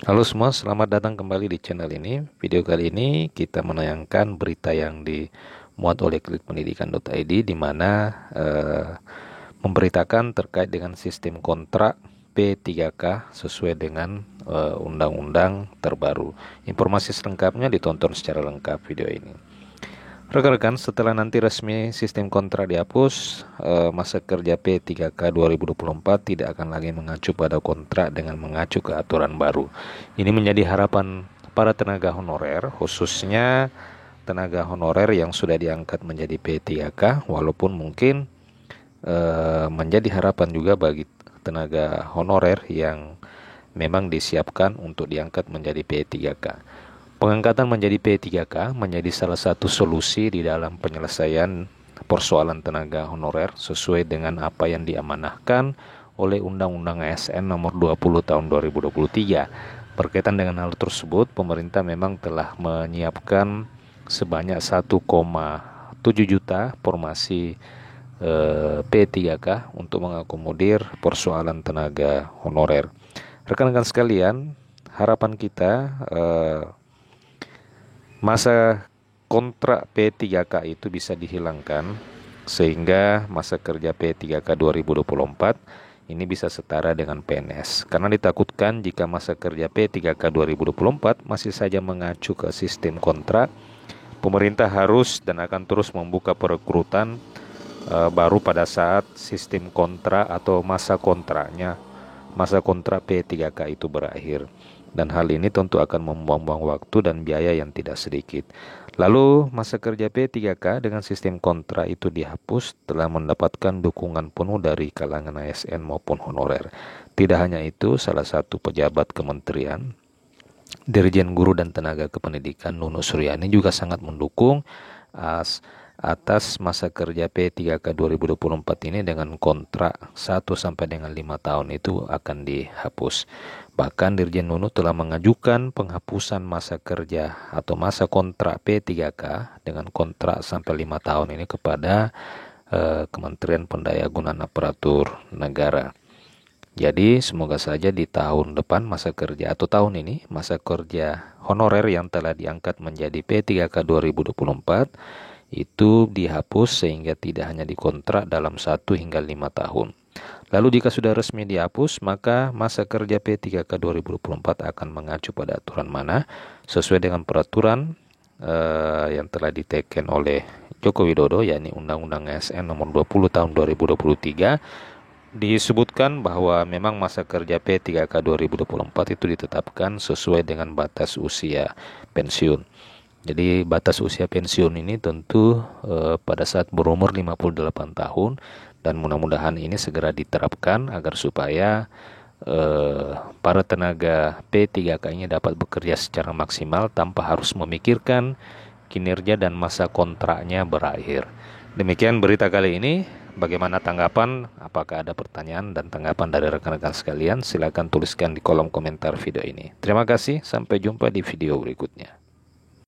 Halo semua, selamat datang kembali di channel ini. Video kali ini kita menayangkan berita yang dimuat oleh klikpendidikan.id di mana memberitakan terkait dengan sistem kontrak P3K sesuai dengan undang-undang terbaru. Informasi selengkapnya ditonton secara lengkap video ini. Rekan-rekan, setelah nanti resmi sistem kontrak dihapus, masa kerja P3K 2024 tidak akan lagi mengacu pada kontrak dengan mengacu ke aturan baru. Ini menjadi harapan para tenaga honorer, khususnya tenaga honorer yang sudah diangkat menjadi P3K, walaupun mungkin menjadi harapan juga bagi tenaga honorer yang memang disiapkan untuk diangkat menjadi P3K. Pengangkatan menjadi P3K menjadi salah satu solusi di dalam penyelesaian persoalan tenaga honorer sesuai dengan apa yang diamanahkan oleh Undang-Undang ASN Nomor 20 Tahun 2023. Berkaitan dengan hal tersebut, pemerintah memang telah menyiapkan sebanyak 1,7 juta formasi P3K untuk mengakomodir persoalan tenaga honorer. Rekan-rekan sekalian, harapan kita masa kontrak P3K itu bisa dihilangkan sehingga masa kerja P3K 2024 ini bisa setara dengan PNS. Karena ditakutkan jika masa kerja P3K 2024 masih saja mengacu ke sistem kontrak, pemerintah harus dan akan terus membuka perekrutan baru pada saat sistem kontrak atau masa kontrak P3K itu berakhir. Dan hal ini tentu akan membuang-buang waktu dan biaya yang tidak sedikit. Lalu masa kerja P3K dengan sistem kontrak itu dihapus telah mendapatkan dukungan penuh dari kalangan ASN maupun honorer. Tidak hanya itu, salah satu pejabat kementerian, Dirjen Guru dan Tenaga Kependidikan Nunuk Suryani juga sangat mendukung atas masa kerja P3K 2024 ini dengan kontrak 1 sampai dengan 5 tahun itu akan dihapus. Bahkan Dirjen Nunu telah mengajukan penghapusan masa kerja atau masa kontrak P3K dengan kontrak sampai 5 tahun ini kepada Kementerian Pendayagunaan Aparatur Negara. Jadi semoga saja di tahun depan masa kerja atau tahun ini masa kerja honorer yang telah diangkat menjadi P3K 2024 itu dihapus sehingga tidak hanya dikontrak dalam 1 hingga 5 tahun. Lalu jika sudah resmi dihapus, maka masa kerja P3K 2024 akan mengacu pada aturan mana sesuai dengan peraturan yang telah diteken oleh Joko Widodo, yakni Undang-Undang ASN Nomor 20 Tahun 2023. Disebutkan bahwa memang masa kerja P3K 2024 itu ditetapkan sesuai dengan batas usia pensiun. Jadi batas usia pensiun ini tentu pada saat berumur 58 tahun dan mudah-mudahan ini segera diterapkan agar supaya para tenaga P3K ini dapat bekerja secara maksimal tanpa harus memikirkan kinerja dan masa kontraknya berakhir. Demikian berita kali ini. Bagaimana tanggapan? Apakah ada pertanyaan dan tanggapan dari rekan-rekan sekalian? Silakan tuliskan di kolom komentar video ini. Terima kasih, sampai jumpa di video berikutnya.